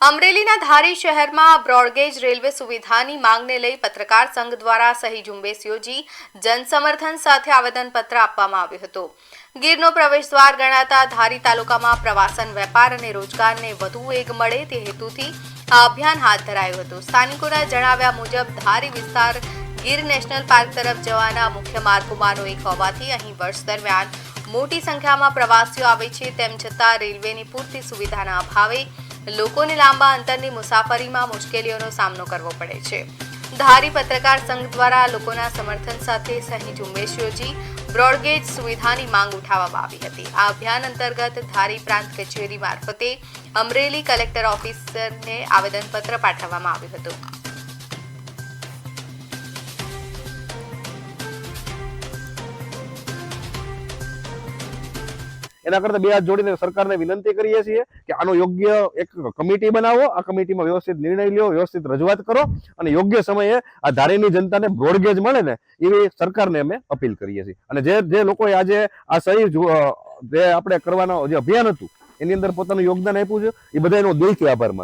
અમરેલીના ધારી શહેરમાં broad gauge railway સુવિધાની માંગને લઈ પત્રકાર સંઘ દ્વારા સહી ઝુંબેશ યોજી જનસમર્થન સાથે આવેદનપત્ર આપવામાં આવ્યું હતું. ગીરનો પ્રવેશદ્વાર ગણાતા ધારી તાલુકામાં પ્રવાસન વેપાર અને રોજગારને વધુ વેગ મળે તે હેતુથી આ અભિયાન હાથ ધરાયું હતું. સ્થાનિકોના જણાવ્યા મુજબ ધારી વિસ્તાર ગીર નેશનલ પાર્ક તરફ જવાના મુખ્ય માર્ગોમાંનો એક હોવાથી અહીં વર્ષ દરમિયાન મોટી સંખ્યામાં પ્રવાસીઓ આવે છે. તેમ છતાં રેલવેની પૂરતી સુવિધાના અભાવે લોકોને લાંબા અંતરની મુસાફરીમાં મુશ્કેલીઓનો સામનો કરવો પડે છે. ધારી પત્રકાર સંઘ દ્વારા લોકોના સમર્થન સાથે સહી ઝુંબેશ યોજી બ્રોડગેજ સુવિધાની માંગ ઉઠાવવામાં આવી હતી. આ અભિયાન અંતર્ગત ધારી પ્રાંત કચેરી મારફતે અમરેલી કલેક્ટર ઓફિસરને આવેદનપત્ર પાઠવવામાં આવ્યું હતું. એના કરતા બે હાથ જોડીને સરકારને વિનંતી કરીએ છીએ કે આનો યોગ્ય એક કમિટી બનાવો, આ કમિટીમાં વ્યવસ્થિત નિર્ણય લ્યો, વ્યવસ્થિત રજૂઆત કરો અને યોગ્ય સમયે આ ધારીની જનતાને બ્રોડગેજ મળે ને એવી સરકારને અમે અપીલ કરીએ છીએ. અને જે લોકોએ આજે આ સહી જે આપણે કરવાનો જે અભિયાન હતું એની અંદર પોતાનું યોગદાન આપ્યું છે એ બધાનો દિલથી આભાર માનું.